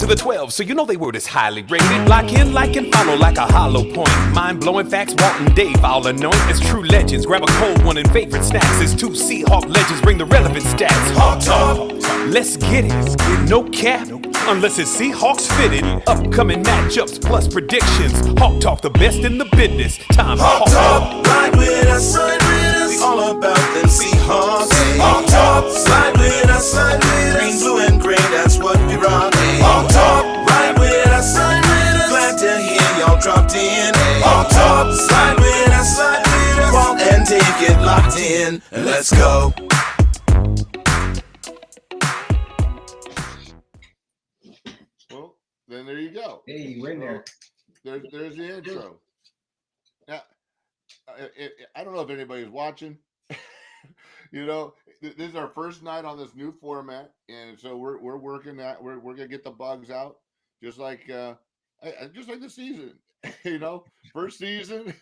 to the 12, so you know they word is highly rated. Lock in, like, and follow like a hollow point. Mind-blowing facts, Walt and Dave all anoint as true legends. Grab a cold one and favorite snacks as two Seahawk legends bring the relevant stats. Hawk Talk, let's get it. No cap, unless it's Seahawks fitted. Upcoming matchups plus predictions. Hawk Talk, the best in the business. Time Hawk Talk, ride with us, ride with us. We all about them Seahawks. Hawk Talk, slide with us, slide with us. Green, blue, and gray, that's what we rock. Hawk Talk, ride with us, ride with us. Glad to hear y'all dropped in. Hawk Talk, slide with us, slide with us. Walt and Dave get locked in, and let's go. Well, then there you go. Hey, we're in there. There's the intro. Now, I don't know if anybody's watching. You know, this is our first night on this new format, and so we're working that. We're gonna get the bugs out, just like the season. You know, first season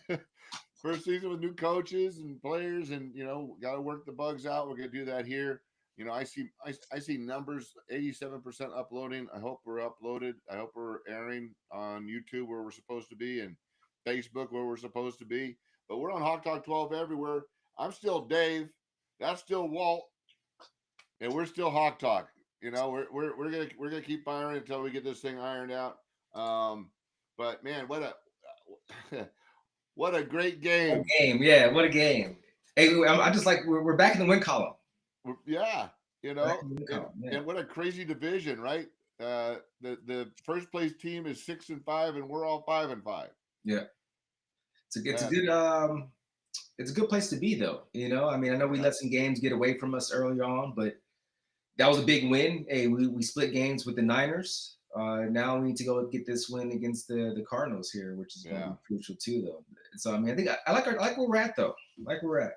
with new coaches and players, and you know, got to work the bugs out. We're gonna do that here. You know, I see numbers 87% uploading. I hope we're uploaded. I hope we're airing on YouTube where we're supposed to be, and Facebook where we're supposed to be. But we're on Hawk Talk 12 everywhere. I'm still Dave. That's still Walt, and we're still Hawk Talk. You know, we're gonna keep firing until we get this thing ironed out. But man, what a great game! Yeah, what a game! Hey, I just like we're back in the win column. Yeah, you know, and what a crazy division, right? The first place team is 6-5, and we're all 5-5. Yeah, it's a good place to be, though. You know, I mean, I know we let some games get away from us early on, but that was a big win. Hey, we split games with the Niners. Now we need to go get this win against the Cardinals here, which is going to be crucial too, though. So I mean, I think I like where we're at, though. I like where we're at.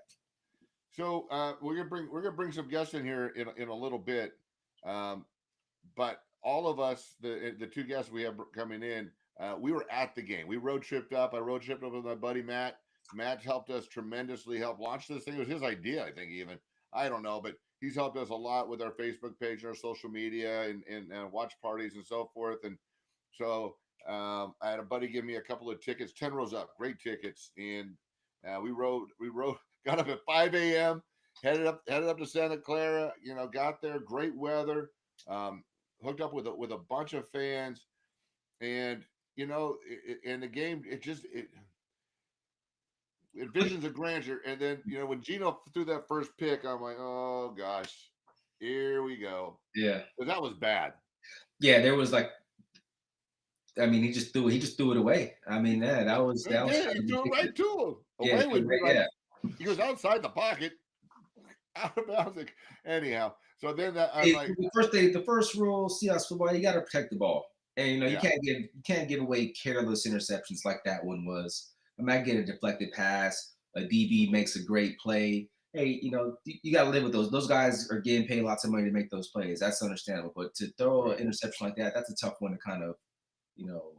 So we're gonna bring some guests in here in a little bit, but all of us, the two guests we have coming in, we were at the game. We road tripped up. I road tripped up with my buddy Matt. Matt helped us tremendously, helped launch this thing. It was his idea, I think, even. I don't know, but he's helped us a lot with our Facebook page and our social media and watch parties and so forth. And so I had a buddy give me a couple of tickets, 10 rows up, great tickets, and we rode. Got up at 5 a.m., headed up to Santa Clara. You know, got there, great weather, hooked up with a bunch of fans, and you know, in the game, it visions of grandeur. And then you know, when Gino threw that first pick, I'm like, oh gosh, here we go. Yeah, but that was bad. Yeah, there was like, I mean, he just threw it away. I mean, that was he threw it right to him. He was outside the pocket, out of bounds. Anyhow, so then the first rule, Seahawks football, you got to protect the ball, and you know you can't give away careless interceptions like that one was. I might get a deflected pass, a DB makes a great play. Hey, you know you got to live with those. Those guys are getting paid lots of money to make those plays. That's understandable, but to throw an interception like that, that's a tough one to kind of, you know.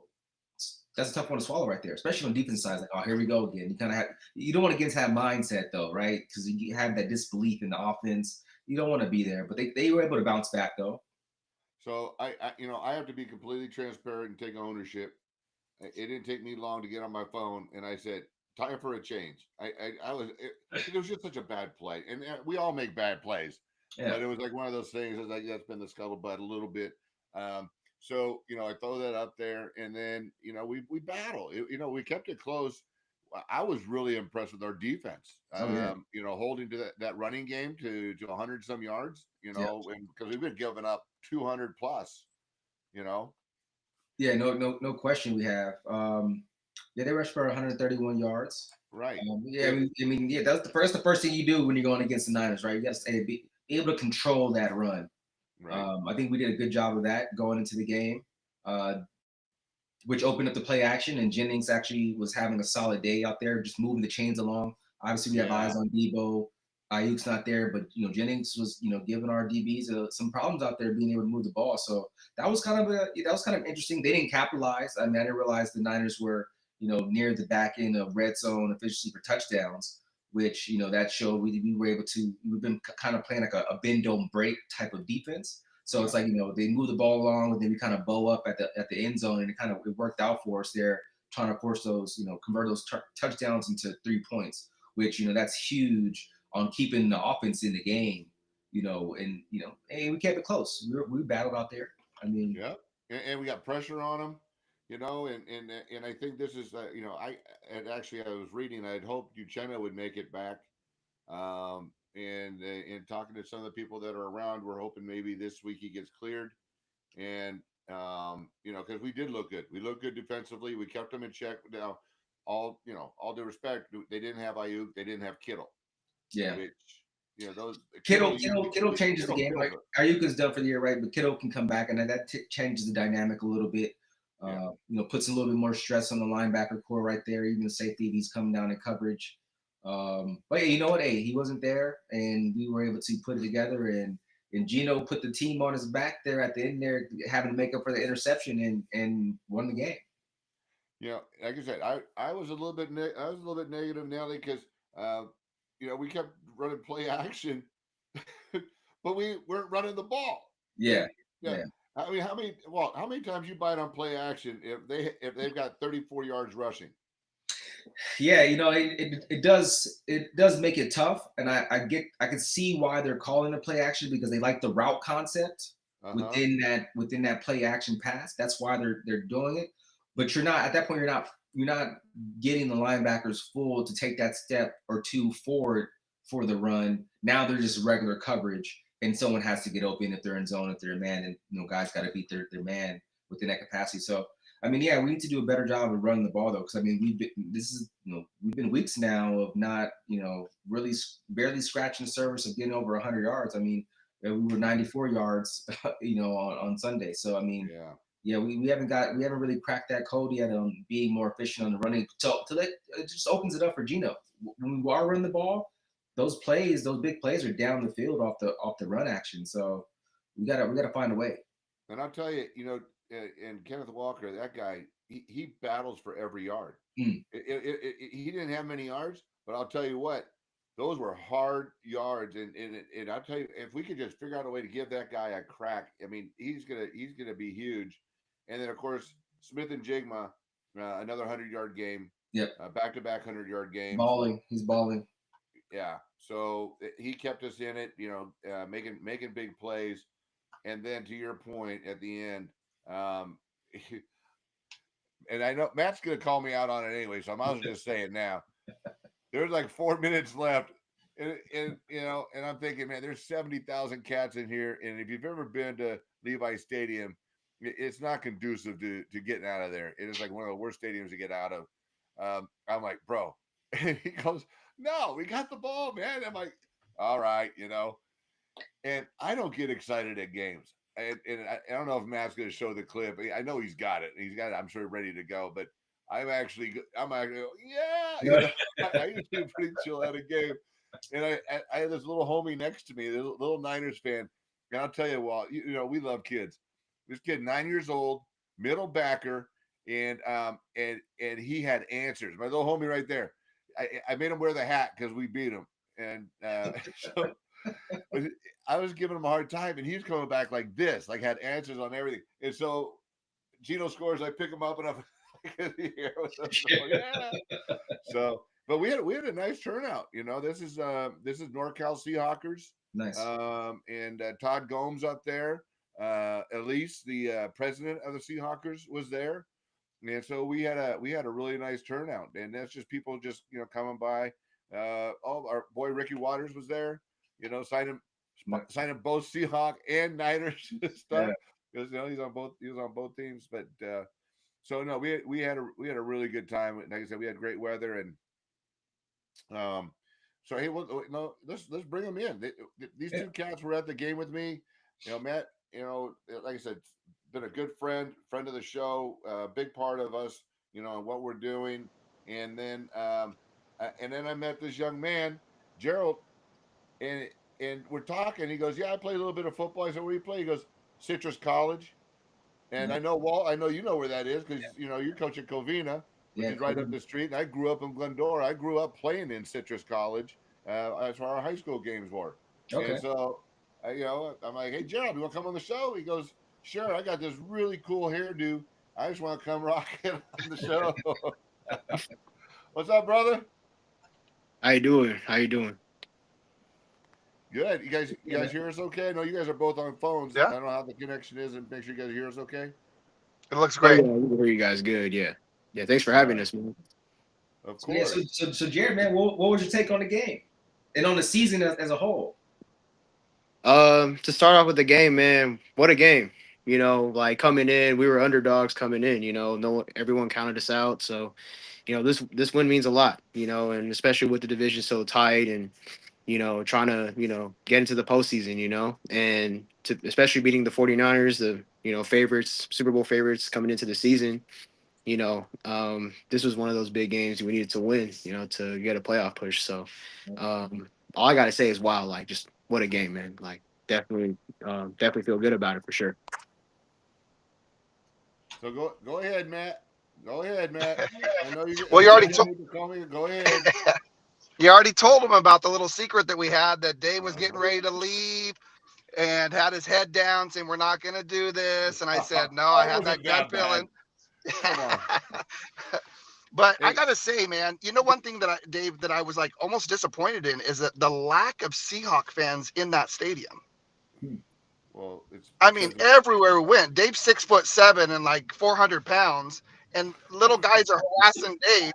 That's a tough one to swallow right there, especially on defense side. Like, oh, here we go again. You don't want to get into that mindset though, right? Because you have that disbelief in the offense. You don't want to be there, but they were able to bounce back though. So I have to be completely transparent and take ownership. It didn't take me long to get on my phone, and I said, "Time for a change." It was just such a bad play, and we all make bad plays, but it was like one of those things. It's like that's been the scuttlebutt a little bit. So, you know, I throw that up there, and then, you know, we battle. You know, we kept it close. I was really impressed with our defense, you know, holding to that running game to 100 some yards, you know, because we've been giving up 200 plus, you know. Yeah, no question we have. They rushed for 131 yards. Right. That's the first thing you do when you're going against the Niners, right? You got to be able to control that run. Right. I think we did a good job of that going into the game, which opened up the play action. And Jennings actually was having a solid day out there, just moving the chains along. Obviously, we have eyes on Debo. Ayuk's not there, but you know Jennings was giving our DBs some problems out there being able to move the ball. So that was kind of interesting. They didn't capitalize. I mean, I didn't realize the Niners were near the back end of red zone efficiency for touchdowns, which that showed we were able to. We've been kind of playing like a bend don't break type of defense. So it's like, they move the ball along, and then we kind of bow up at the end zone, and it worked out for us there, trying to force those, convert those touchdowns into 3 points, which, that's huge on keeping the offense in the game, and, hey, we kept it close. We battled out there. I mean, yeah, and we got pressure on them, and I think this is, I was reading, I'd hoped Uchenna would make it back. And talking to some of the people that are around, we're hoping maybe this week he gets cleared. And because we did look good. We looked good defensively. We kept them in check. Now, all due respect, they didn't have Ayuk. They didn't have Kittle. Yeah. Which, those Kittle changes the game, right? Ayuk is done for the year, right? But Kittle can come back, and that changes the dynamic a little bit. Puts a little bit more stress on the linebacker core right there, even the safety if he's coming down in coverage. But you know what? Hey, he wasn't there, and we were able to put it together. And Gino put the team on his back there at the end there, having to make up for the interception and won the game. Like I said, I was a little bit negative, Nelly, because we kept running play action, but we weren't running the ball. Yeah. I mean, how many times you bite on play action if they've got 34 yards rushing? Yeah, it does make it tough, and I can see why they're calling it play action, because they like the route concept within that play action pass. That's why they're doing it. But you're not at that point. You're not getting the linebackers full to take that step or two forward for the run. Now they're just regular coverage, and someone has to get open if they're in zone, if they're a man, and guys got to beat their man within that capacity. So. I mean, yeah, we need to do a better job of running the ball, though, because I mean, we've been weeks now of not, really barely scratching the surface of getting over 100 yards. I mean, we were 94 yards, on Sunday. So I mean, we haven't really cracked that code yet on being more efficient on the running. So it just opens it up for Gino. When we are running the ball, those big plays are down the field off the run action. So we gotta find a way. And I'll tell you, and Kenneth Walker, that guy, he battles for every yard. He didn't have many yards, but I'll tell you what, those were hard yards. And I'll tell you, if we could just figure out a way to give that guy a crack, I mean, he's gonna be huge. And then of course Smith and Jigma, another 100-yard game. Yep. Back-to-back 100-yard games. He's balling. Yeah. So he kept us in it, making big plays. And then to your point at the end. And I know Matt's gonna call me out on it anyway, so I might as well just say it now. There's like 4 minutes left, and I'm thinking, man, there's 70,000 cats in here, and if you've ever been to Levi Stadium, it's not conducive to getting out of there. It is like one of the worst stadiums to get out of. I'm like, bro, and he goes, no, we got the ball, man. I'm like, all right, and I don't get excited at games. And I don't know if Matt's going to show the clip. I know he's got it. I'm sure, ready to go. But I'm actually, yeah. I used to be pretty chill at a game. And I had this little homie next to me, this little Niners fan. And I'll tell you what, we love kids. This kid, 9 years old, middle backer, and he had answers. My little homie right there. I made him wear the hat because we beat him. And so. But I was giving him a hard time, and he's coming back like this, like had answers on everything. And so Gino scores, I pick him up, and I'm yeah. So, but we had a nice turnout. This is NorCal Seahawkers. Nice. And Todd Gomes up there. Elise, the president of the Seahawkers, was there, and so we had a really nice turnout. And that's just people just coming by. Our boy Ricky Waters was there. Signing both Seahawk and Niners stuff because he's on both teams. But so no, we had a really good time. Like I said, we had great weather, and so hey, let's bring them in. These two cats were at the game with me. Matt, like I said, been a good friend of the show, big part of us, and what we're doing. And then I met this young man, Gerald. And we're talking. He goes, yeah, I play a little bit of football. I said, where do you play? He goes, Citrus College. And I know I know you know where that is because you're coaching Covina, which is right up the street. And I grew up in Glendora. I grew up playing in Citrus College. That's where our high school games were. Okay. And so I'm like, hey, Gerald, you want to come on the show? He goes, sure. I got this really cool hairdo. I just want to come rock it on the show. What's up, brother? How you doing? How you doing? Good. You guys hear us okay? I know you guys are both on phones. Yeah, I don't know how the connection is, and make sure you guys hear us okay. it looks Oh great. yeah, we hear you guys good. Yeah, yeah. Thanks for All having right. us, man. Of So, yeah, course. so Jared, man, what was your take on the game and on the season as a whole? To start off with the game, man. What a game! Like coming in, we were underdogs coming in. No, everyone counted us out. So, this win means a lot. And especially with the division so tight, and trying to get into the postseason. And especially beating the 49ers, the favorites, Super Bowl favorites coming into the season. This was one of those big games we needed to win, to get a playoff push. So, all I gotta say is, wow, like just what a game, man. Like definitely feel good about it for sure. So go ahead, Matt. Go ahead, Matt. I know you. Well, You don't need to call me. Go ahead. you already told him about the little secret that we had that Dave was getting ready to leave and had his head down saying we're not going to do this, and I said no. I Oh, it had wasn't that gut that bad. feeling. Come on. But I Hey, gotta say, man, one thing that Dave, that I was like almost disappointed in is that the lack of Seahawk fans in that stadium. well, it's I mean, because everywhere we went, Dave's 6'7" and like 400 pounds, and little guys are harassing Dave.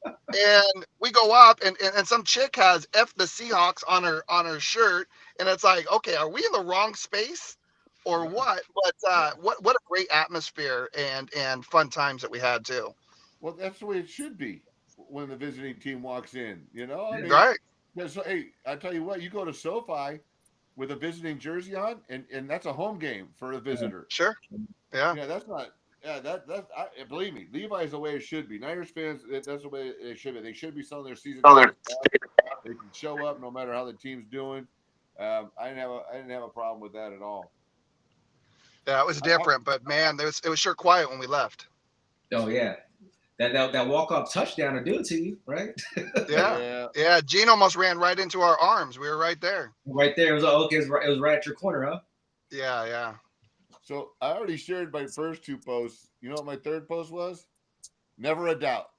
And we go up, and some chick has "F the Seahawks" on her shirt, and it's like, okay, are we in the wrong space, or yeah, what? But yeah. what a great atmosphere and fun times that we had too. Well, that's the way it should be when the visiting team walks in. I Yeah. mean, Right? hey, I tell you what, you go to SoFi with a visiting jersey on, and that's a home game for a visitor. Sure. Yeah. Yeah, that's not. Yeah, believe me, Levi's the way it should be. Niners fans, that's the way it should be. They should be selling their season tickets. They can show up no matter how the team's doing. I didn't have a problem with that at all. Yeah, it was I, different, but man, it was sure quiet when we left. Oh yeah, that walk off touchdown to do it to you, right? Yeah. yeah. Yeah. Gene almost ran right into our arms. We were right there. Right there, it was okay. It was right at your corner, huh? Yeah. Yeah. So I already shared my first two posts. You know what my third post was? Never a doubt.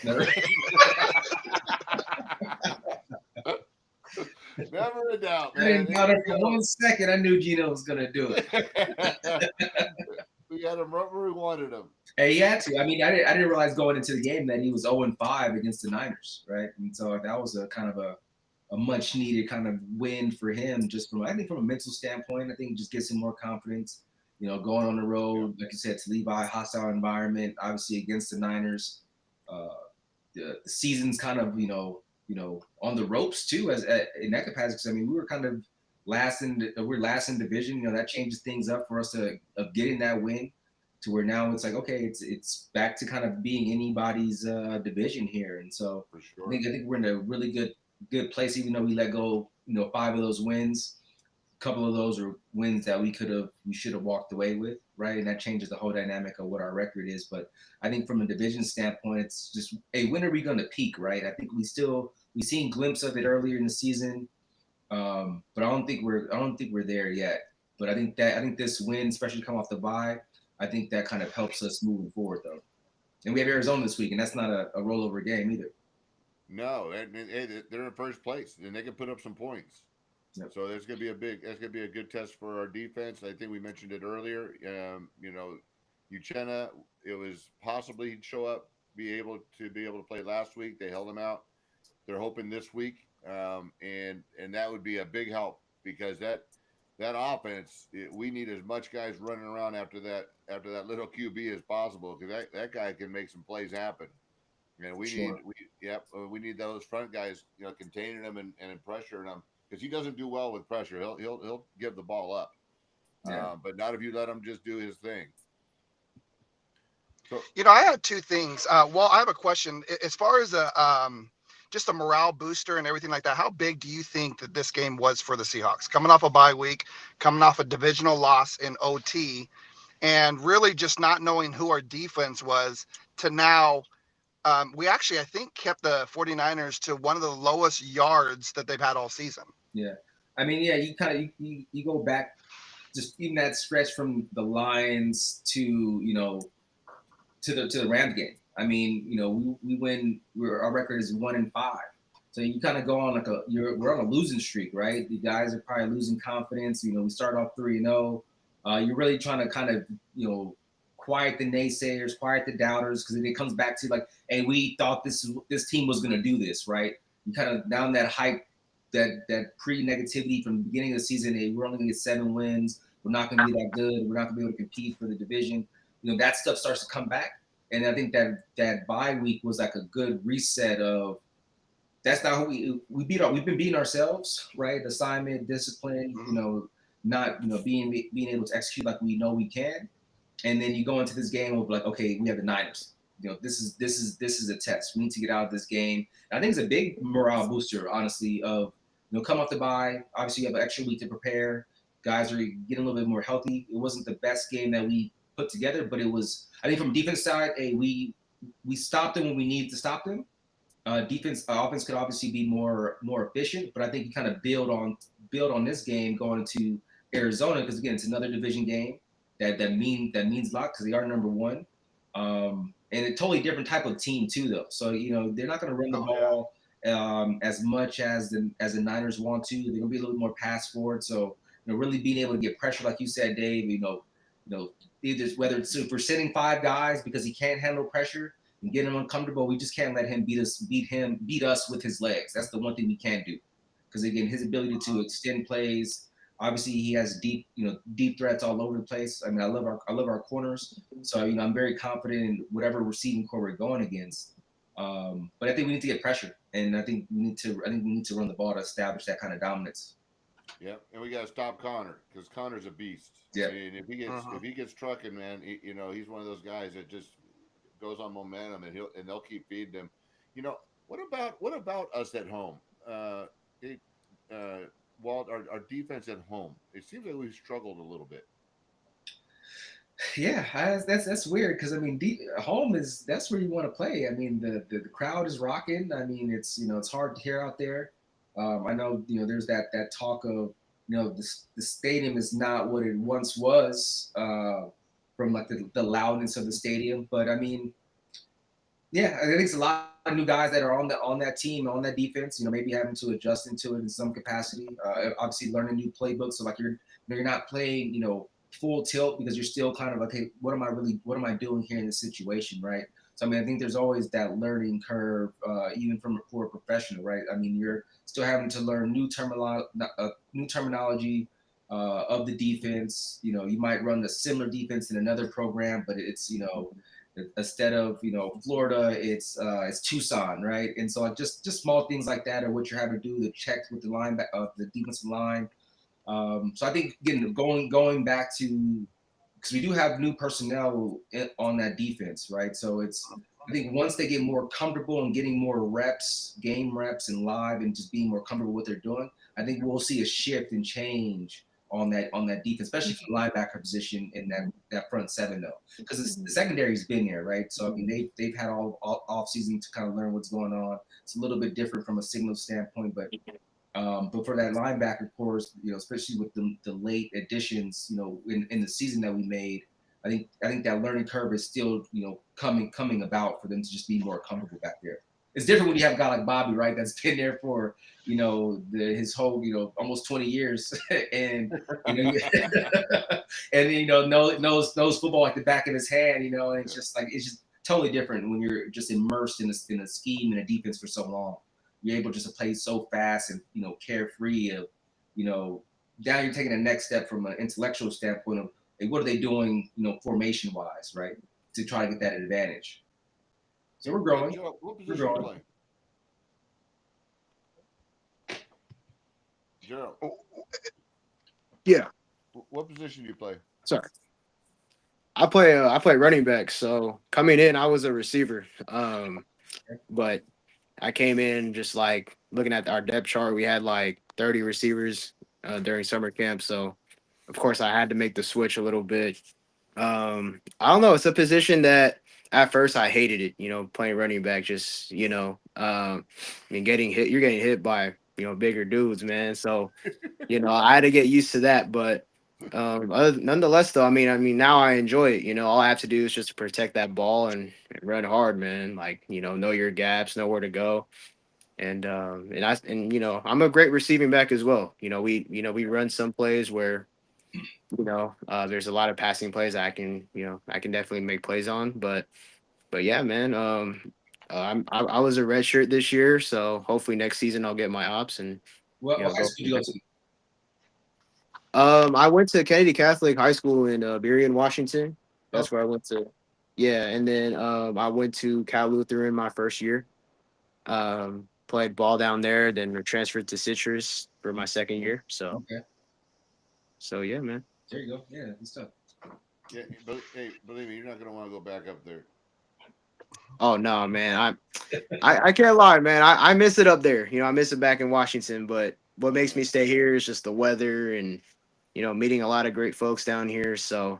Never- Never a doubt, I man. didn't doubt it for 1 second. I knew Gino was gonna do it. We got him right where we wanted him. Hey, he had to. I mean, I didn't realize going into the game that he was 0-5 against the Niners, right? And so that was a kind of a much needed kind of win for him, just from I think from a mental standpoint. I think it just gives him more confidence. Going on the road, like you said, to Levi, hostile environment, obviously against the Niners. Uh, the season's kind of on the ropes too, as in that capacity. Because I mean, we were kind of we're last in division. That changes things up for us of getting that win to where now it's like, okay, it's back to kind of being anybody's division here. And so For I sure. think we're in a really good place, even though we let go 5 of those wins. A couple of those are wins that we should have walked away with, right? And that changes the whole dynamic of what our record is. But I think from a division standpoint, it's just, hey, when are we going to peak, right? I think we seen glimpse of it earlier in the season, but I don't think we're there yet. But I think this win, especially come off the bye, I think that kind of helps us moving forward, though. And we have Arizona this week, and that's not a rollover game either. No, they're in first place, and they can put up some points. Yep. So that's gonna be a good test for our defense. I think we mentioned it earlier. Uchenna, it was possibly he'd show up, be able to play last week. They held him out. They're hoping this week, and that would be a big help because that offense, we need as much guys running around after that little QB as possible because that guy can make some plays happen. And Sure. we need those front guys, containing them and pressuring them because he doesn't do well with pressure. He'll give the ball up, Yeah. but not if you let him just do his thing. So I had two things. Well, I have a question. As far as just a morale booster and everything like that, how big do you think that this game was for the Seahawks? Coming off a bye week, coming off a divisional loss in OT, and really just not knowing who our defense was to now. We actually, I think, kept the 49ers to one of the lowest yards that they've had all season. Yeah. I mean, yeah, you kind of you go back just even that stretch from the Lions to to the Rams game. I mean, we win. Our record is 1-5. So you kind of go on like we're on a losing streak, right? The guys are probably losing confidence. We start off 3-0. You're really trying to kind of quiet the naysayers, quiet the doubters, because it comes back to like, hey, we thought this team was going to do this, right? You kind of down that hype, that pre-negativity from the beginning of the season. Hey, we're only going to get 7 wins. We're not going to be that good. We're not going to be able to compete for the division. That stuff starts to come back. And I think that bye week was like a good reset of that's not who we've been beating ourselves, right? Assignment, discipline, not being able to execute like we know we can. And then you go into this game of like, okay, we have the Niners. This is a test. We need to get out of this game. And I think it's a big morale booster, honestly, of come off the bye. Obviously, you have an extra week to prepare. Guys are getting a little bit more healthy. It wasn't the best game that we put together, but it was. I think from defense side, we stopped them when we needed to stop them. Offense could obviously be more efficient, but I think you kind of build on this game going into Arizona, because again, it's another division game that means a lot because they are number 1, and a totally different type of team too, though. So they're not going to run the ball as much as the Niners want to. They're going to be a little more pass forward. So really being able to get pressure, like you said, Dave. Either whether it's if we're sitting 5 guys because he can't handle pressure and get him uncomfortable, we just can't let him beat us with his legs. That's the one thing we can't do, because again, his ability to extend plays. Obviously, he has deep threats all over the place. I mean, I love our corners, so I'm very confident in whatever receiving core we're going against. But I think we need to get pressure, and I think we need to run the ball to establish that kind of dominance. Yep, and we got to stop Connor, because Connor's a beast. Yeah. I mean, if he gets trucking, man, he's one of those guys that just goes on momentum, and they'll keep feeding him. What about us at home? Walt, our defense at home. It seems like we've struggled a little bit. Yeah, that's weird, because I mean, home that's where you want to play. I mean, the crowd is rocking. I mean, it's hard to hear out there. I know there's that talk of the stadium is not what it once was, from like the loudness of the stadium. But I mean, yeah, I think it's a lot of new guys that are on that team, on that defense. Maybe having to adjust into it in some capacity. Obviously, learning new playbooks. So like you're not playing full tilt, because you're still kind of like, hey, what am I doing here in this situation, right? So I mean, I think there's always that learning curve, even for a professional, right? I mean, you're still having to learn new terminology of the defense. You might run a similar defense in another program, but it's instead of Florida, it's Tucson, right? And so like just small things like that are what you're having to do to check with the defensive line. So I think again, going back to, because we do have new personnel on that defense, right? So I think once they get more comfortable and getting more reps, game reps and live, and just being more comfortable with what they're doing, I think we'll see a shift and change on that defense, especially for the linebacker position in that front 7, though, because the secondary's been there, right? So I mean, they've had all off season to kind of learn what's going on. It's a little bit different from a signal standpoint, but for that linebacker course, especially with the late additions, in the season that we made, I think that learning curve is still, coming about for them to just be more comfortable back there. It's different when you have a guy like Bobby, right, that's been there for, his whole, almost 20 years, and and knows football like the back of his hand, and it's just totally different when you're just immersed in a scheme and a defense for so long. You're able just to play so fast and carefree. Of now you're taking the next step from an intellectual standpoint of, hey, what are they doing formation wise, right, to try to get that advantage. So we're growing. What position you play? Gerald. Yeah. What position do you play? Sorry. I play running back. So coming in, I was a receiver. But I came in just like looking at our depth chart. We had like 30 receivers during summer camp. So of course I had to make the switch a little bit. I don't know. It's a position that at first I hated it, playing running back, just, I mean, you're getting hit by bigger dudes, man. So I had to get used to that. But nonetheless, though, I mean, now I enjoy it. All I have to do is just protect that ball and run hard, man. Like know your gaps, know where to go, and I'm a great receiving back as well. We run some plays where there's a lot of passing plays I can definitely make plays on, but yeah, man. I was a red shirt this year, so hopefully next season I'll get my ops and What high go school did from you go there. to? I went to Kennedy Catholic High School in Burien, Washington. That's Okay. where I went to. Yeah, and then I went to Cal Lutheran my first year. Played ball down there, then transferred to Citrus for my second year. So Okay. so yeah, man. There you go. Yeah, good stuff. Yeah, but hey, believe me, you're not gonna want to go back up there. Oh no, man. I can't lie, man. I miss it up there. I miss it back in Washington, but what makes me stay here is just the weather and meeting a lot of great folks down here. So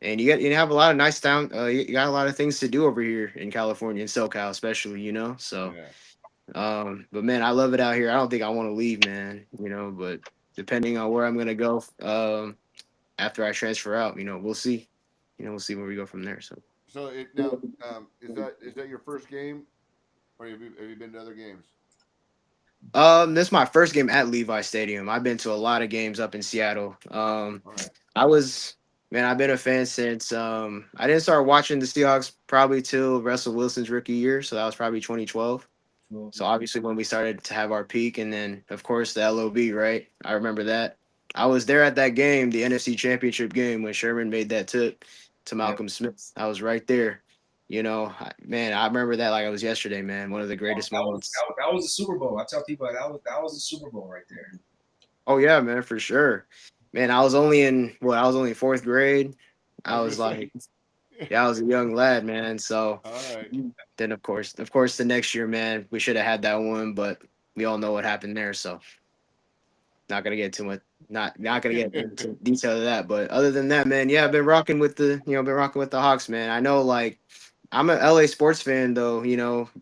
and you have a lot of nice town. You got a lot of things to do over here in California, in SoCal, especially. So Yeah. but man, I love it out here. I don't think I want to leave, man. But depending on where I'm gonna go, after I transfer out, we'll see. We'll see where we go from there. So. So now, is that your first game, or have you been to other games? This is my first game at Levi Stadium. I've been to a lot of games up in Seattle. All right. I was man, I've been a fan since I didn't start watching the Seahawks probably till Russell Wilson's rookie year, so that was probably 2012. Well, So obviously when we started to have our peak, and then of course the LOB, right? I remember that. I was there at that game, the NFC Championship game when Sherman made that tip to yeah. Malcolm Smith. I was right there. Man, I remember that like it was yesterday, man. One of the greatest moments. That was the Super Bowl. I tell people that was the Super Bowl right there. Oh yeah, man, for sure. Man, I was only in fourth grade. I I was gonna was say. like, yeah, I was a young lad, man. So All right. then of course the next year, man, we should have had that one, but we all know what happened there. So not gonna get too much not gonna get into detail of that. But other than that, man, yeah, I've been rocking with the Hawks, man. I know like I'm an LA sports fan though,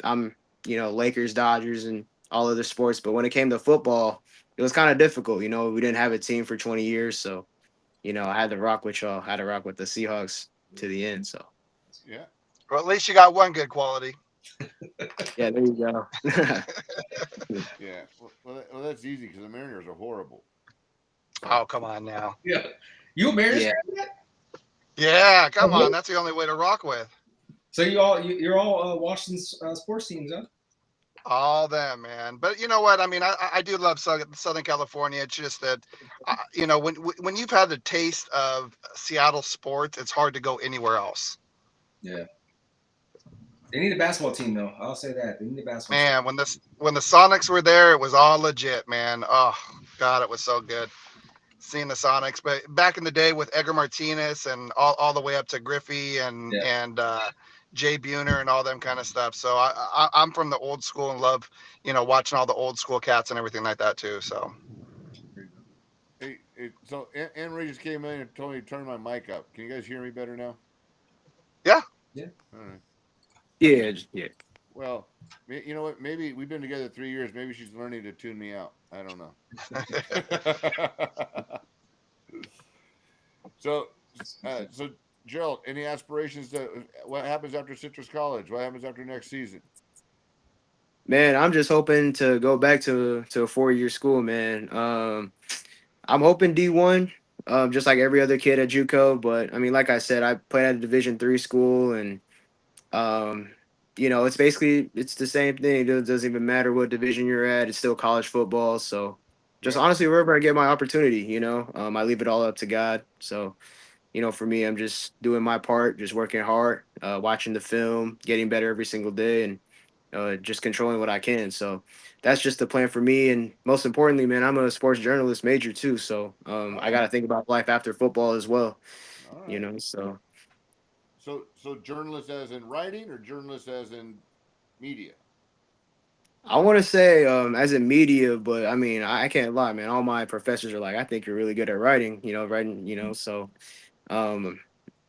I'm Lakers, Dodgers, and all other sports, but when it came to football, it was kind of difficult. We didn't have a team for 20 years, so I had to rock with y'all. I had to rock with the Seahawks to the end. So Yeah. Well, at least you got one good quality. yeah, there you go. Yeah. Well, that's easy because the Mariners are horrible. Oh, come on now. Yeah. You a Mariners Yeah. fan? Yeah, come on. That's the only way to rock with. So you're all Washington sports teams, huh? All them, man. But you know what? I mean, I do love Southern California. It's just that, when you've had the taste of Seattle sports, it's hard to go anywhere else. Yeah. They need a basketball team though. I'll say that. They need a basketball team. Man, when the Sonics were there, it was all legit, man. Oh God, it was so good seeing the Sonics. But back in the day with Edgar Martinez and all the way up to Griffey Yeah. and Jay Buhner and all them kind of stuff. So I'm from the old school and love watching all the old school cats and everything like that too. So So Ann Ray just came in and told me to turn my mic up. Can you guys hear me better now? yeah. Yeah. All right. Yeah. Well, you know what? Maybe we've been together 3 years. Maybe she's learning to tune me out. I don't know. So, so Gerald, any aspirations to what happens after Citrus College? What happens after next season? Man, I'm just hoping to go back to a 4-year school, man. I'm hoping D1, just like every other kid at JUCO. But I mean, like I said, I played at a Division 3 school, and um, it's the same thing. It doesn't even matter what division you're at; it's still college football. So, just Yeah. honestly, wherever I get my opportunity, I leave it all up to God. So, for me, I'm just doing my part, just working hard, watching the film, getting better every single day, and just controlling what I can. So that's just the plan for me. And most importantly, man, I'm a sports journalist major too. So I got Oh, to think about life after football as well. all right. So So journalist as in writing or journalist as in media? I want to say as in media, but I mean, I can't lie, man. All my professors are like, I think you're really good at writing, writing. So um,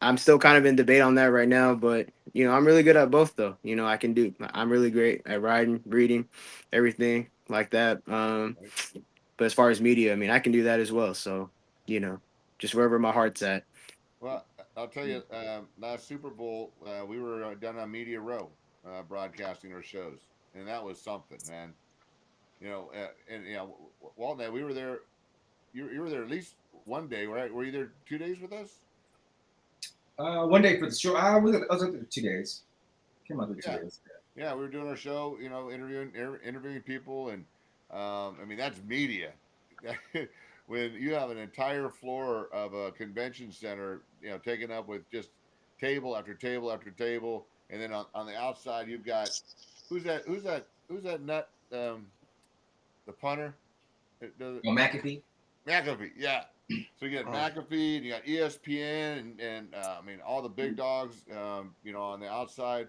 I'm still kind of in debate on that right now, but I'm really good at both though. I'm really great at writing, reading, everything. like that. But as far as media, I mean, I can do that as well. So, just wherever my heart's at. Well, I'll tell you, last Super Bowl, we were down on Media Row, broadcasting our shows, and that was something, man. And Walton, we were there. You were there at least one day, right? Were you there 2 days with us? One day for the show. I was there 2 days. Came out there Yeah. 2 days. Yeah, we were doing our show, interviewing people, and I mean that's media. When you have an entire floor of a convention center, taken up with just table after table after table, and then on the outside you've got who's that nut, the punter. Oh, McAfee. McAfee, yeah. So you got McAfee, and you got ESPN, and I mean all the big dogs, on the outside,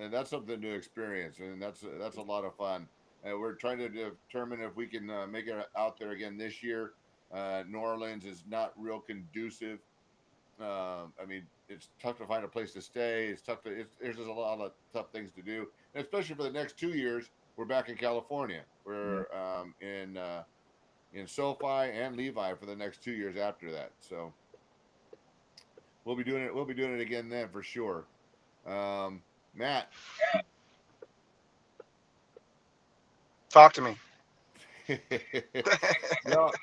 and that's something to experience, and that's a lot of fun. We're trying to determine if we can make it out there again this year. New Orleans is not real conducive. I mean, it's tough to find a place to stay. It's tough to. There's just a lot of tough things to do, and especially for the next 2 years. We're back in California. We're in SoFi and Levi for the next 2 years after that. So we'll be doing it. We'll be doing it again then for sure. Matt, Talk to me. I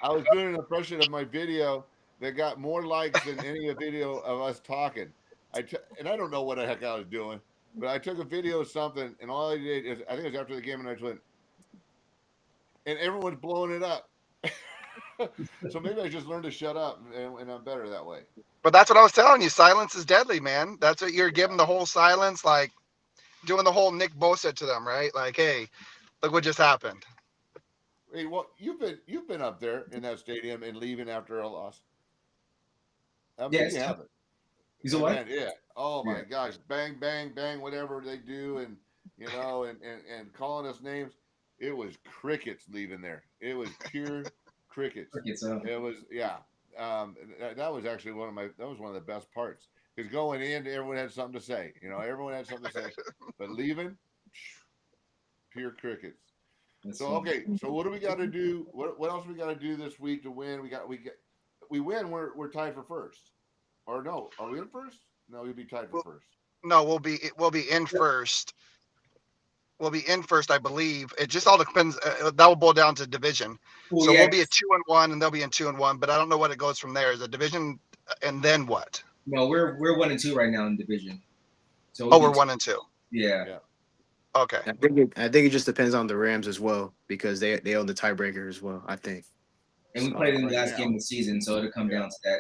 was doing an impression of my video that got more likes than any video of us talking. And I don't know what the heck I was doing, but I took a video of something, and all I did is I think it was after the game, and I just went, and everyone's blowing it up. So maybe I just learned to shut up, and I'm better that way. But that's what I was telling you. Silence is deadly, man. That's what you're giving the whole silence, like doing the whole Nick Bosa to them, right? Like, hey, look what just happened. Hey, well, you've been up there in that stadium and leaving after a loss. I mean, Yes. you haven't. He's a what? Man, yeah. Oh my gosh, bang, bang, bang, whatever they do, and and calling us names. It was crickets leaving there. It was pure crickets. It was that was actually one of the best parts, because going in, everyone had something to say. Everyone had something to say, but leaving, pure crickets. So what do we got to do? What else we got to do this week to win? We win. We're tied for first, or no? Are we in first? No, we'd be tied for first. No, we'll be in first. We'll be in first, I believe. It just all depends. That will boil down to division. So we'll be at 2-1, and they'll be in 2-1. But I don't know what it goes from there. Is a division, and then what? No, we're 1-2 right now in division. So we're 1-2. Yeah. Okay. I think it just depends on the Rams as well, because they own the tiebreaker as well, I think. And we played in the last game of the season, so it'll come down to that.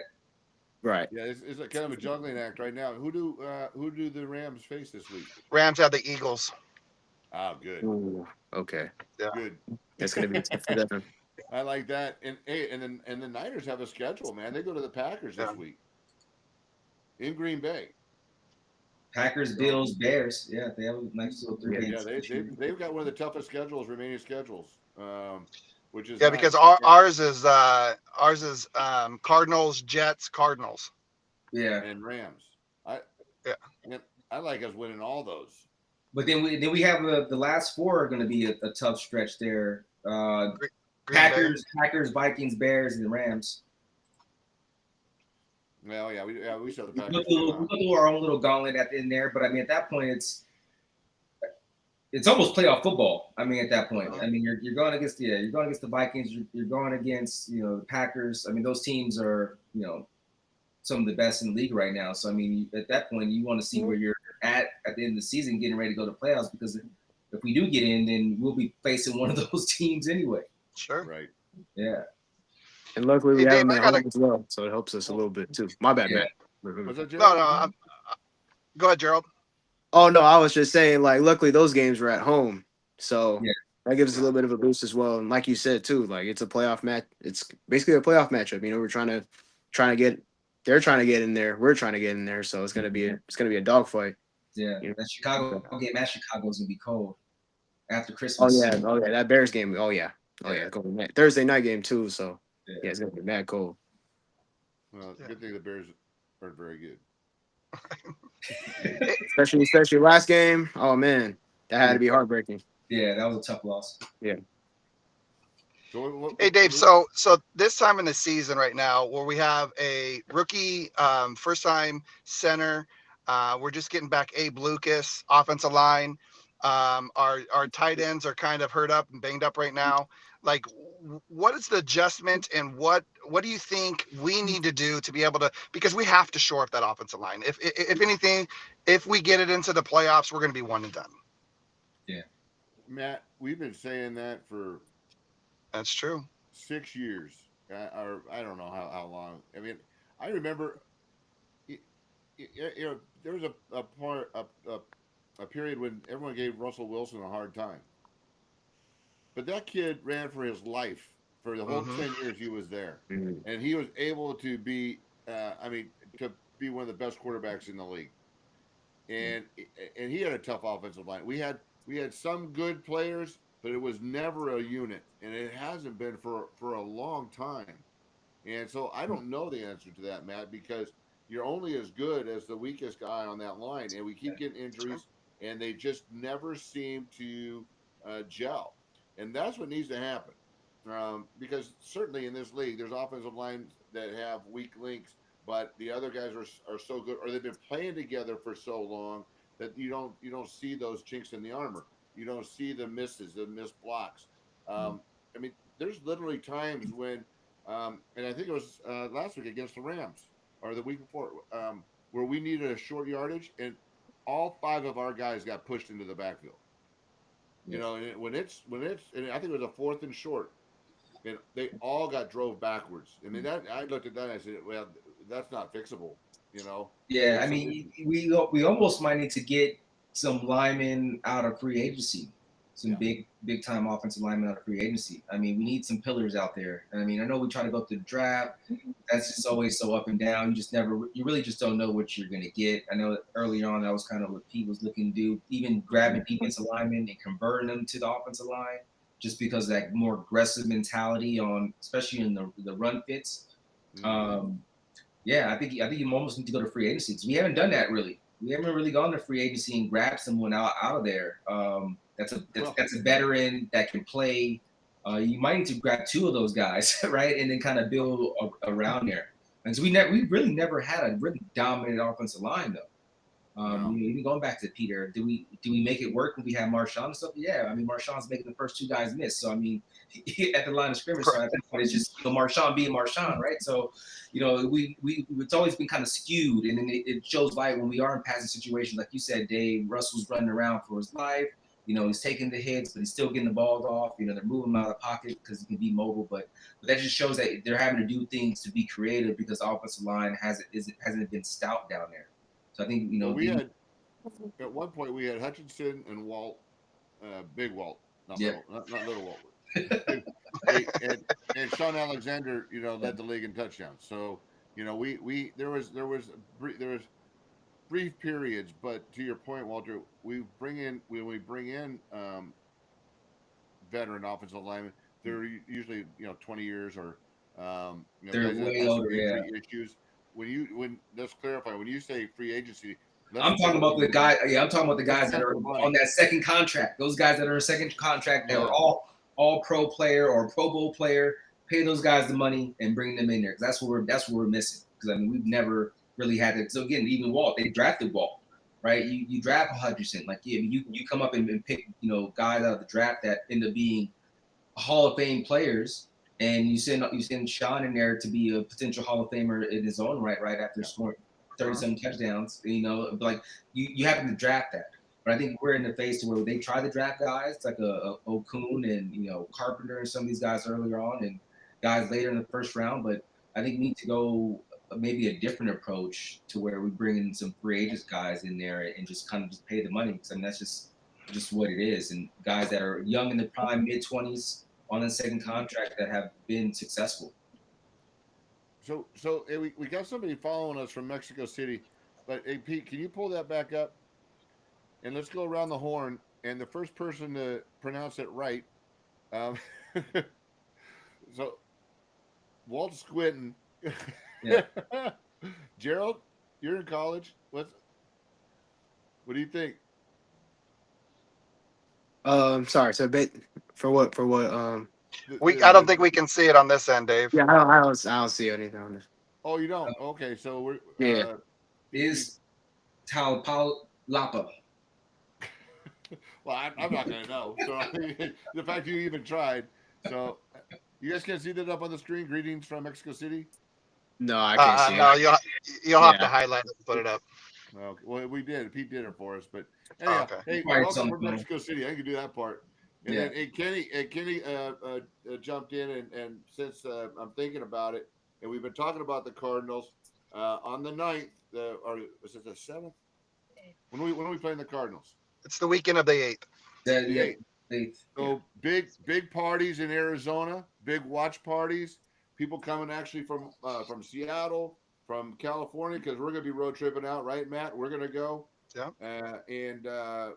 Right. Yeah, it's a kind of a juggling act right now. Who do the Rams face this week? Rams have the Eagles. Oh, good. Ooh, okay. Yeah. Good. That's gonna be tough for them. I like that. And the Niners have a schedule, man. They go to the Packers this week in Green Bay. Packers, Bills, Bears. Yeah, they have a nice little 3 games. Yeah, they've got one of the toughest remaining schedules. Which is because ours is Cardinals, Jets, Cardinals. Yeah. And Rams. I like us winning all those. But then we have the last 4 are going to be a tough stretch there. Packers, Vikings, Bears, and the Rams. Well, we saw the Packers. We'll do our own little gauntlet at the end there, but I mean, at that point, it's almost playoff football. I mean, at that point, I mean, you're going against the Vikings, you're going against the Packers. I mean, those teams are some of the best in the league right now. So I mean, at that point, you want to see where you're at the end of the season, getting ready to go to playoffs, because if we do get in, then we'll be facing one of those teams anyway. Sure. Right. Yeah. And luckily we have them at home as well, so it helps us a little bit too. My bad, Matt. No. Go ahead, Gerald. Oh no, I was just saying, like, luckily those games were at home, so that gives us a little bit of a boost as well. And like you said too, like, it's a playoff match. It's basically a playoff matchup. We're trying to get. They're trying to get in there. We're trying to get in there. So it's gonna be a dogfight. Yeah. That Chicago game at Chicago is gonna be cold after Christmas. Oh yeah. That Bears game. Oh yeah. It's gonna be Thursday night game too. So it's gonna be mad cold. Well, good thing the Bears aren't very good. especially last game. Oh man, that had to be heartbreaking. Yeah, that was a tough loss. Yeah. Hey Dave, so this time in the season right now, where we have a rookie, first time center, we're just getting back Abe Lucas, offensive line. Our tight ends are kind of hurt up and banged up right now. Like, what is the adjustment, and what do you think we need to do to be able to? Because we have to shore up that offensive line. If anything, if we get it into the playoffs, we're going to be one and done. Yeah, Matt, we've been saying that for That's true. 6 years, or I don't know how long. I mean, I remember, there was a period when everyone gave Russell Wilson a hard time, but that kid ran for his life for the whole 10 years he was there, and he was able to be, to be one of the best quarterbacks in the league, and he had a tough offensive line. We had some good players, but it was never a unit, and it hasn't been for a long time. And so I don't know the answer to that, Matt, because you're only as good as the weakest guy on that line, and we keep getting injuries, and they just never seem to gel, and that's what needs to happen. Because certainly in this league, there's offensive lines that have weak links, but the other guys are so good, or they've been playing together for so long that you don't see those chinks in the armor. You don't see the misses, the missed blocks. I mean, there's literally times when, and I think it was last week against the Rams or the week before, where we needed a short yardage, and all 5 of our guys got pushed into the backfield. You know, and when it's, and I think it was a 4th and short, and they all got drove backwards. I mean, that I looked at that and I said, well, that's not fixable. You know. yeah. I mean, we almost might need to get some linemen out of free agency, some big time offensive linemen out of free agency. I mean, we need some pillars out there. I mean, I know we try to go through the draft. That's just always so up and down. You really just don't know what you're gonna get. I know earlier on that was kind of what Pete was looking to do, even grabbing defensive linemen and converting them to the offensive line, just because of that more aggressive mentality on, especially in the run fits. Yeah, I think you almost need to go to free agency, because we haven't done that really. We haven't really gone to free agency and grabbed someone out of there. That's a veteran that can play. You might need to grab 2 of those guys, right, and then kind of build around there. And so we really never had a really dominant offensive line though. Even going back to Peter, do we make it work when we have Marshawn and stuff? Yeah, I mean, Marshawn's making the first 2 guys miss. So I mean, at the line of scrimmage, so at that point, it's just Marshawn being Marshawn, right? So, it's always been kind of skewed, and then it shows light when we are in passing situations, like you said, Dave. Russell's running around for his life. He's taking the hits, but he's still getting the balls off. They're moving him out of the pocket because he can be mobile, but that just shows that they're having to do things to be creative because the offensive line hasn't been stout down there. So I think we had at one point we had Hutchinson and Walt, Big Walt, not little Walt, and Sean Alexander, led the league in touchdowns. So there was brief periods, but to your point, Walter, when we bring in veteran offensive linemen, they're usually 20 years or they're way older. Yeah. Issues. Let's clarify, when you say free agency, I'm talking about the guy. Yeah, I'm talking about the guys that are on that second contract. Those guys that are in second contract that are all pro player or Pro Bowl player. Pay those guys the money and bring them in there, because that's what we're missing. Because I mean, we've never really had it. So again, even Walt, they drafted Walt, right? You draft Hutchinson, you come up and pick guys out of the draft that end up being Hall of Fame players. And you send Sean in there to be a potential Hall of Famer in his own right after scoring 37 touchdowns. Like you happen to draft that. But I think we're in the phase to where they try to draft guys like a Okun and Carpenter and some of these guys earlier on, and guys later in the first round. But I think we need to go maybe a different approach to where we bring in some free agents guys in there and just kind of just pay the money. Because I mean, that's just what it is. And guys that are young in the prime, mid-20s, on a second contract that have been successful. So we got somebody following us from Mexico City, but hey Pete, can you pull that back up? And let's go around the horn, and the first person to pronounce it right. So Walt Squinton. Yeah. Gerald, you're in college. What do you think? Sorry. So for what? I don't think we can see it on this end, Dave. Yeah, I don't see anything on this. Oh, you don't? Okay, so we're Yeah. Is Tal Lapa. well, I'm not gonna know. So the fact you even tried. So you guys can see that up on the screen. Greetings from Mexico City. No, I can't see No, it. you'll have to Yeah. highlight it and put it up. Okay. Well, we did. Pete did it for us. But Oh, anyhow, okay. hey, Probably welcome from something. Mexico City. I can do that part. And Yeah. then hey, Kenny jumped in, and since I'm thinking about it, and we've been talking about the Cardinals on the 9th, or was it the 7th? When are we playing the Cardinals? It's the weekend of the 8th. The Yeah, 8th. they, So big parties in Arizona, big watch parties. People coming actually from Seattle, from California, because we're gonna be road tripping out, right, Matt? We're gonna go, Yeah. and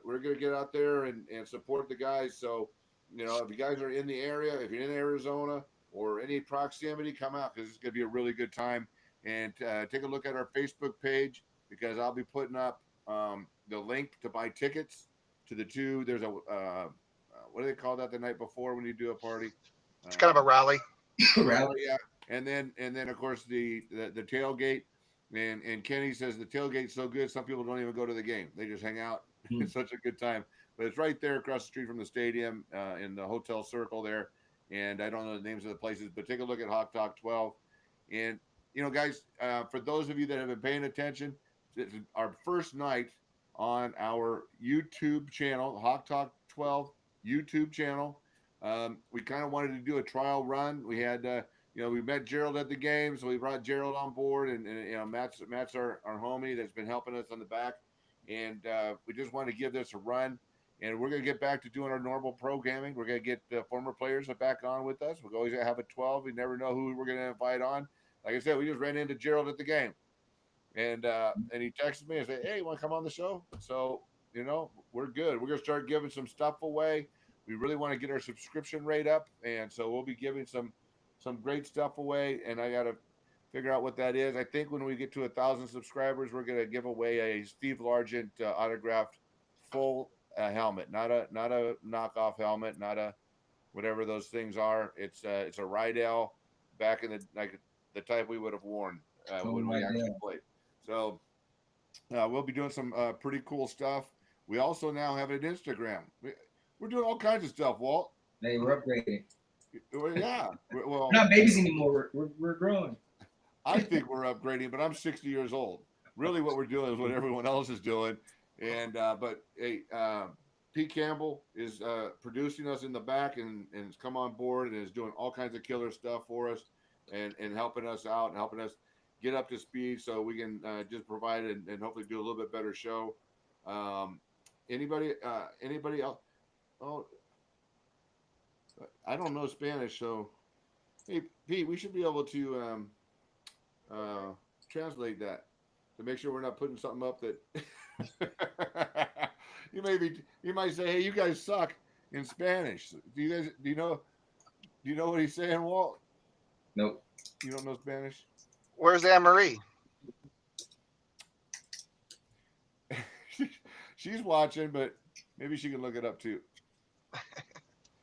we're gonna get out there and support the guys. So, if you guys are in the area, if you're in Arizona or any proximity, come out because it's gonna be a really good time. And take a look at our Facebook page because I'll be putting up the link to buy tickets to the two. There's a what do they call that the night before when you do a party? It's kind of a rally. rally. Yeah, and then of course the tailgate, and Kenny says the tailgate's so good some people don't even go to the game. They just hang out. Hmm. It's such a good time. But it's right there across the street from the stadium in the hotel circle there. And I don't know the names of the places, but take a look at Hawk Talk 12. And guys, for those of you that have been paying attention, this is our first night on our YouTube channel, Hawk Talk 12 YouTube channel. We kind of wanted to do a trial run. We had, we met Gerald at the game, so we brought Gerald on board, and Matt's our homie that's been helping us on the back, and we just wanted to give this a run. And we're going to get back to doing our normal programming. We're going to get the former players back on with us. We're always going to have a 12. We never know who we're going to invite on. Like I said, we just ran into Gerald at the game, and he texted me and said, "Hey, you want to come on the show?" So we're good. We're going to start giving some stuff away. We really want to get our subscription rate up, and so we'll be giving some great stuff away. And I got to figure out what that is. I think when we get to 1,000 subscribers, we're going to give away a Steve Largent autographed full helmet, not a knockoff helmet, not a whatever those things are. It's a Rydell back in the type we would have worn when we actually played. So we'll be doing some pretty cool stuff. We also now have an Instagram. We're doing all kinds of stuff, Walt. Hey, we're upgrading. Yeah. Well, We're not babies anymore. We're growing. I think we're upgrading, but I'm 60 years old. Really, what we're doing is what everyone else is doing. And but hey, Pete Campbell is producing us in the back and has come on board and is doing all kinds of killer stuff for us and helping us out and helping us get up to speed so we can just provide and hopefully do a little bit better show. Anybody else? Oh, I don't know Spanish, so hey, Pete, we should be able to translate that to make sure we're not putting something up that you might say, hey, you guys suck in Spanish. Do you know what he's saying, Walt? Nope. You don't know Spanish? Where's Anne Marie? She's watching, but maybe she can look it up too.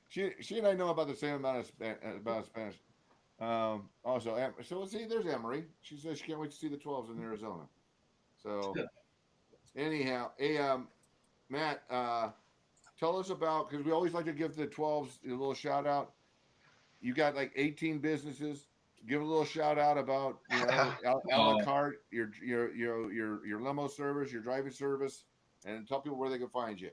She and I know about the same amount of Spanish. Also, so let's see. There's Emery. She says she can't wait to see the 12s in Arizona. So, anyhow, hey, Matt, tell us about because we always like to give the 12s a little shout out. You got like 18 businesses. Give a little shout out about a la carte, your limo service, your driving service, and tell people where they can find you.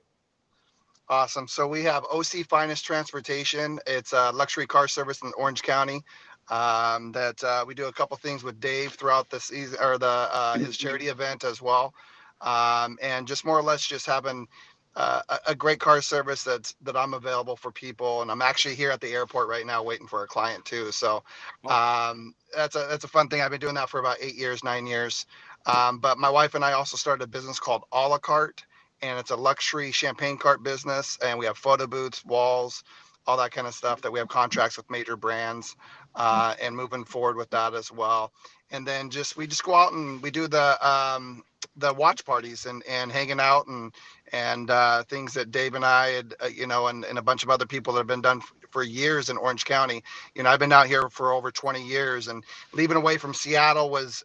Awesome. So we have OC Finest Transportation. It's a luxury car service in Orange County. That we do a couple things with Dave throughout the season or the his charity event as well, and just more or less just having a great car service that I'm available for people. And I'm actually here at the airport right now waiting for a client too. So that's a fun thing. I've been doing that for about 8 years, 9 years. But my wife and I also started a business called a la carte, and it's a luxury champagne cart business. And we have photo booths, walls, all that kind of stuff that we have contracts with major brands, and moving forward with that as well. and then we just go out and we do the watch parties and hanging out and things that Dave and I had, and a bunch of other people that have been done for years in Orange County. I've been out here for over 20 years, and leaving away from Seattle was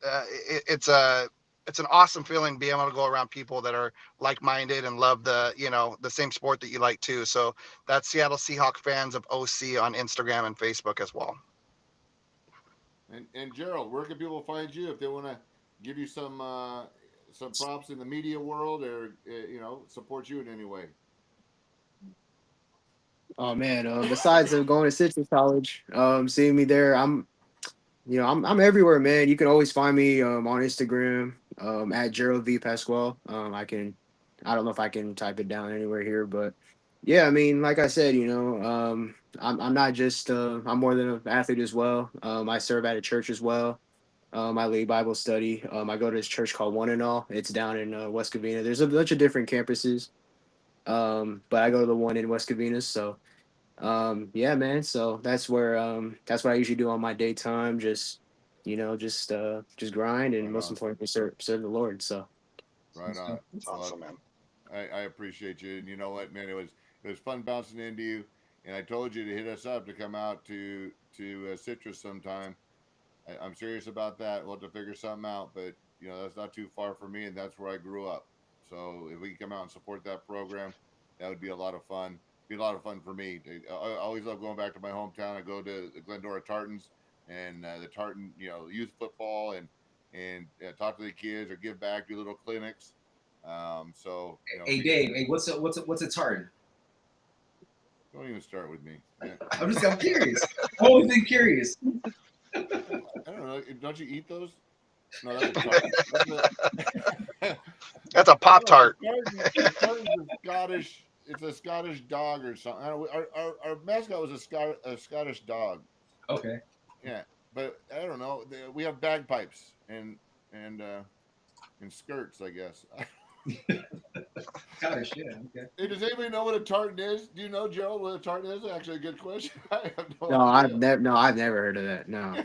it's an awesome feeling being able to go around people that are like-minded and love the same sport that you like too. So that's Seattle Seahawks fans of OC on Instagram and Facebook as well. And Gerald, where can people find you if they want to give you some props in the media world, or support you in any way? Oh man, besides going to Citrus College, seeing me there, I'm everywhere, man. You can always find me on Instagram at Gerald V Pasquale. I don't know if I can type it down anywhere here, but yeah, I mean, like I said, I'm not just I'm more than an athlete as well. I serve at a church as well. I lead Bible study. I go to this church called One and All. It's down in West Covina. There's a bunch of different campuses, but I go to the one in West Covina. So yeah, man. So that's what I usually do on my daytime. Just grind, and Right most on. importantly, serve the Lord. So Right on. It's awesome, man. I appreciate you, and you know what, man, it was fun bouncing into you, and I told you to hit us up to come out to Citrus sometime. I'm serious about that. We'll have to figure something out, but that's not too far for me, and that's where I grew up. So if we can come out and support that program, that would be a lot of fun. Be a lot of fun for me. I always love going back to my hometown. I go to the Glendora Tartans and the Tartan, youth football, and talk to the kids or give back, do little clinics. So Hey Dave, hey, what's a tartan? Don't even start with me. Yeah. I'm curious. I've always been curious. I don't know. Don't you eat those? No, that's a tart. That's a Pop-Tart. Tartan's a Scottish. It's a Scottish dog or something. I don't know, our mascot was a Scottish dog. Okay. Yeah, but I don't know. We have bagpipes and skirts, I guess. Scottish, yeah. Okay. Hey, does anybody know what a tartan is? Do you know, Gerald, what a tartan is? Actually, a good question. I have no, idea. I've never heard of that. No.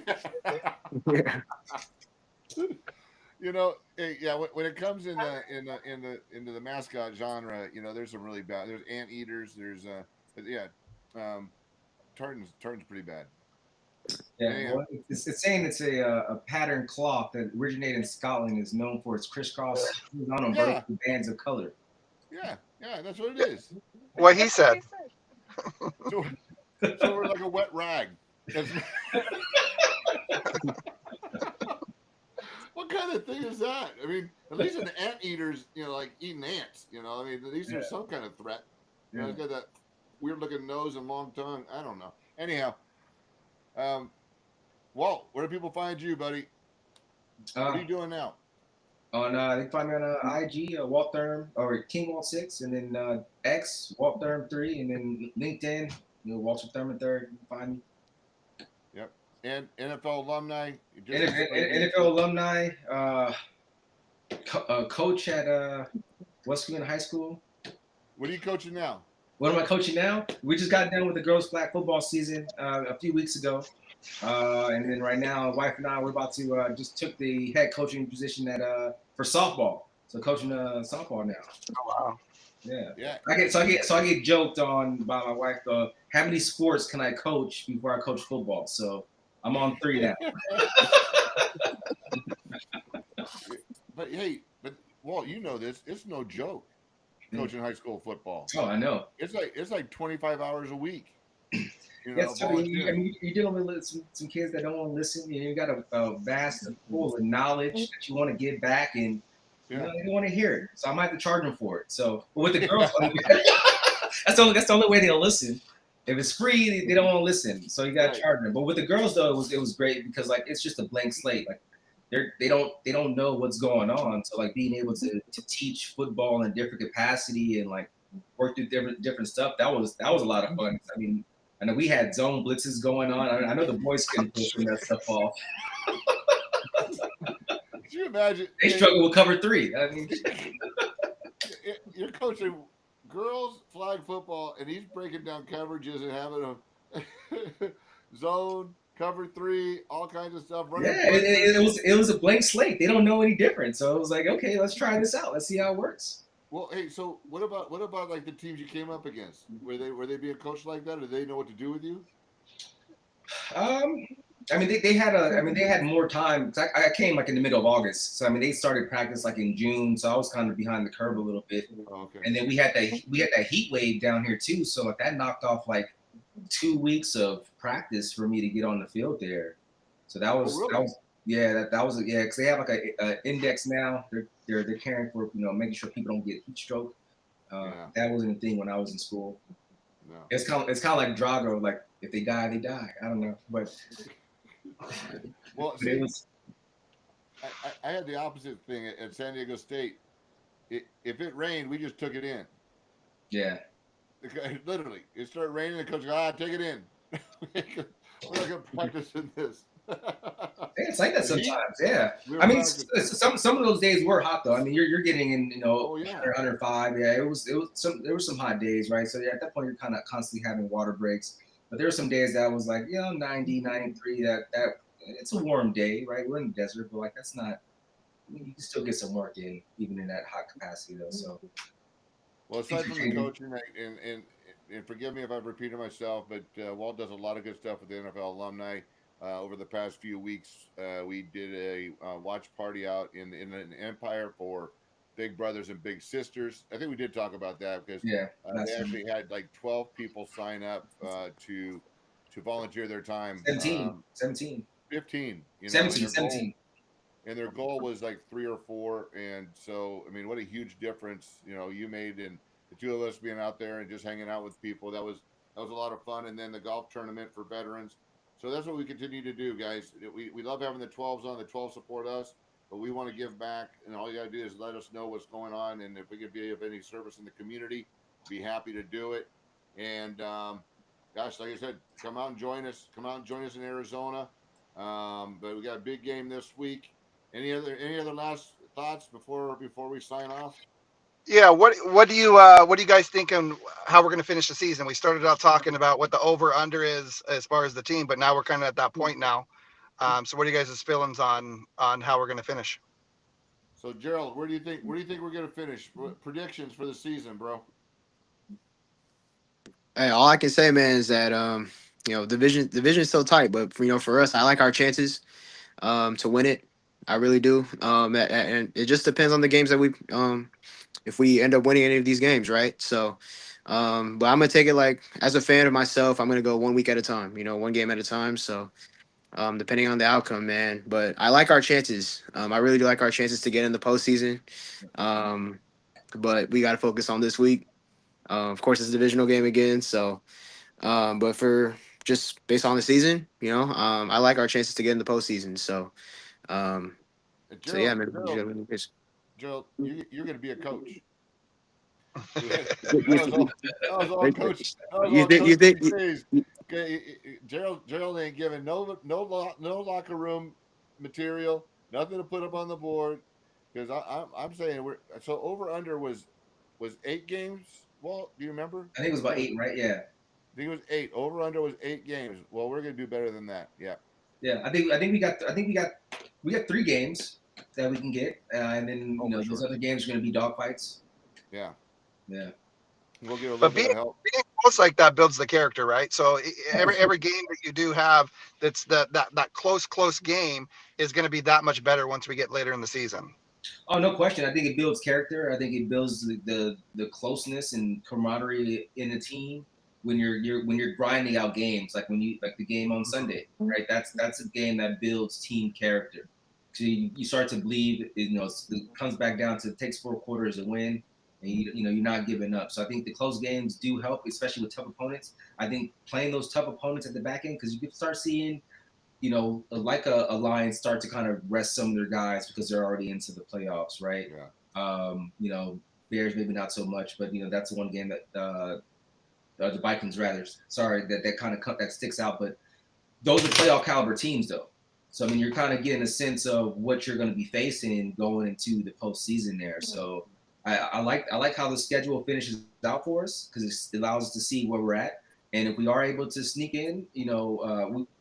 Yeah. Yeah. When it comes into the mascot genre, there's some really bad. There's anteaters. There's tartan's pretty bad. Yeah, well, it's saying it's a pattern cloth that originated in Scotland, is known for its crisscross on vertical bands of color. Yeah, that's what it is. What he said. So we're like a wet rag. What kind of thing is that? I mean, at least an anteater's, like eating ants. I mean, at least there's some kind of threat. It's got that weird looking nose and long tongue. I don't know. Anyhow, Walt, where do people find you, buddy? What are you doing now? They can find me on IG, Walt Thurm, or King Walt 6, and then X, Walt Thurm 3, and then LinkedIn, Walter Thurman 3rd. You can find me. Yep. And NFL alumni. NFL alumni, coach at West Covina High School. What are you coaching now? What am I coaching now? We just got done with the girls' flag football season a few weeks ago. And then right now, wife and I, we're about to just took the head coaching position for softball. So coaching softball now. Oh wow. Yeah. I get joked on by my wife. How many sports can I coach before I coach football? So I'm on 3 now. But Walt, you know this. It's no joke coaching high school football. Oh, I know. It's like 25 hours a week. Yes, you're dealing with some kids that don't want to listen. You got a vast pool of knowledge that you want to give back, and they don't want to hear it. So I might have to charge them for it. So with the girls, that's the only way they'll listen. If it's free, they don't want to listen. So you got to charge them. But with the girls, though, it was great because it's just a blank slate. Like they don't know what's going on. So being able to teach football in different capacity and work through different stuff, that was a lot of fun. I mean, I know we had zone blitzes going on. I know the boys couldn't push that stuff off. Could you imagine? They struggle with cover 3. I mean, you're coaching girls flag football, and he's breaking down coverages and having a zone, cover 3, all kinds of stuff. Yeah, it was a blank slate. They don't know any different. So it was like, okay, let's try this out. Let's see how it works. Well, hey, so what about like the teams you came up against? Were they being coached like that, or did they know what to do with you? I mean, they had more time. I came like in the middle of August, so I mean, they started practice like in June, so I was kind of behind the curve a little bit. Oh, okay. And then we had that heat wave down here too, so like that knocked off like 2 weeks of practice for me to get on the field there. So that was because they have like a index now. They're caring for making sure people don't get heat stroke. That wasn't a thing when I was in school. No. It's kind of like Drago, like if they die, they die. I don't know, but well, see, I had the opposite thing at San Diego State. If it rained, we just took it in. Yeah. Literally, it started raining. The coach goes, take it in. We're not gonna practice in this. It's like that sometimes. Yeah. I mean, some of those days were hot though. I mean, you're getting in 105. Yeah, there were some hot days, right? So yeah, at that point you're kind of constantly having water breaks. But there were some days that was like 90, 93. That it's a warm day, right? We're in the desert, but like that's not. You can still get some work in even in that hot capacity though. So. Well, aside from the coaching, and forgive me if I've repeated myself, but Walt does a lot of good stuff with the NFL alumni. Over the past few weeks, we did a watch party out in an Empire for Big Brothers and Big Sisters. I think we did talk about that because they actually had like 12 people sign up to volunteer their time. 17. 15. 17. And their goal was like 3 or 4, and so I mean, what a huge difference you made, and the two of us being out there and just hanging out with people. That was a lot of fun, and then the golf tournament for veterans. So that's what we continue to do, guys. We love having the 12s on. The 12 support us, but we want to give back, and all you got to do is let us know what's going on, and if we can be of any service in the community, be happy to do it. And gosh, like I said, come out and join us. Come out and join us in Arizona. But we got a big game this week. Any other last thoughts before we sign off? Yeah, what do you guys think on how we're going to finish the season? We started out talking about what the over under is as far as the team, but now we're kind of at that point now. So what are you guys' feelings on how we're going to finish? So Gerald, where do you think we're going to finish? Predictions for the season, bro? Hey, all I can say, man, is that division is so tight, but for us, I like our chances to win it. I really do. And it just depends on the games that we if we end up winning any of these games, right? So, but I'm gonna take it like as a fan of myself, I'm gonna go 1 week at a time, one game at a time. So, depending on the outcome, man. But I like our chances. I really do like our chances to get in the postseason. But we got to focus on this week. Of course, it's a divisional game again. So, but for just based on the season, I like our chances to get in the postseason. So, Gerald, yeah, man. Gerald, you're going to be a coach. That was all coach. You think? Okay, Gerald ain't giving no locker room material, nothing to put up on the board. Because I'm saying so over under was 8 games. Walt, do you remember? I think it was about 8, right? Yeah. I think it was 8. Over under was 8 games. Well, we're gonna do better than that. Yeah. Yeah, I think we got 3 games that we can get, and then those other games are going to be dogfights. Yeah. Yeah. We'll get a little bit of help. Being close like that builds the character, right? So every game that you do have that's that close game is going to be that much better once we get later in the season. Oh, no question. I think it builds character. I think it builds the closeness and camaraderie in the team when you're grinding out games, like the game on Sunday, right? That's a game that builds team character. So you start to believe, it comes back down to it takes 4 quarters to win, and you're not giving up. So I think the close games do help, especially with tough opponents. I think playing those tough opponents at the back end, because you can start seeing, like a Lions start to kind of rest some of their guys because they're already into the playoffs, right? Yeah. Bears maybe not so much, but that's one game that the Vikings rather. Sorry, that kind of that sticks out, but those are playoff caliber teams though. So I mean, you're kind of getting a sense of what you're going to be facing going into the postseason there. So I like how the schedule finishes out for us because it allows us to see where we're at. And if we are able to sneak in,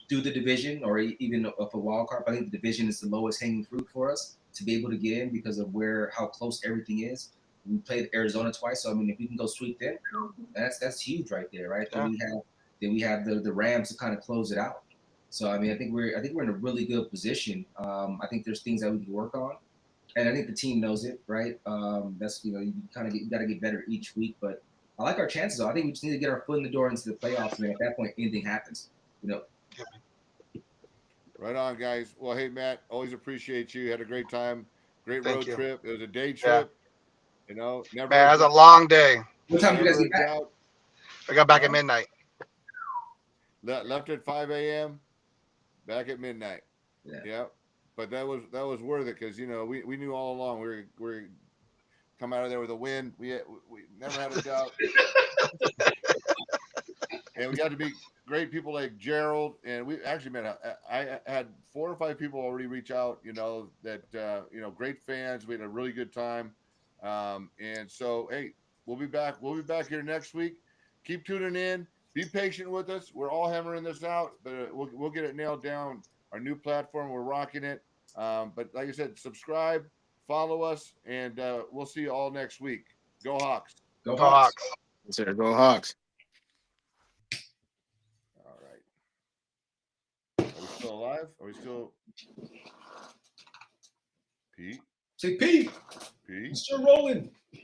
do the division or even of a wild card. I think the division is the lowest hanging fruit for us to be able to get in because of how close everything is. We played Arizona twice, so I mean, if we can go sweep them, that's huge right there, right? Yeah. Then we have the Rams to kind of close it out. So I mean, I think we're in a really good position. I think there's things that we can work on, and I think the team knows it, right? That's you got to get better each week, but I like our chances. I think we just need to get our foot in the door into the playoffs, and at that point, anything happens. Right on, guys. Well, hey, Matt, always appreciate you. Had a great time. Great Thank road you. trip. It was a day Yeah. trip. You know, never. Man, it was a long day. What time did you guys get back? Doubt. I got back at midnight. Left at 5 a.m. Back at midnight. Yeah. But that was worth it because we knew all along we're come out of there with a win. We never had a doubt. And we got to meet great people like Gerald, and we actually met. I had 4 or 5 people already reach out. Great fans. We had a really good time, and so hey, we'll be back. We'll be back here next week. Keep tuning in. Be patient with us. We're all hammering this out, but we'll get it nailed down. Our new platform, we're rocking it. But like I said, subscribe, follow us, and we'll see you all next week. Go Hawks! Go Hawks! Yes, sir. Go Hawks! All right. Are we still alive? Are we still? Pete? Say Pete! Pete? Still rolling.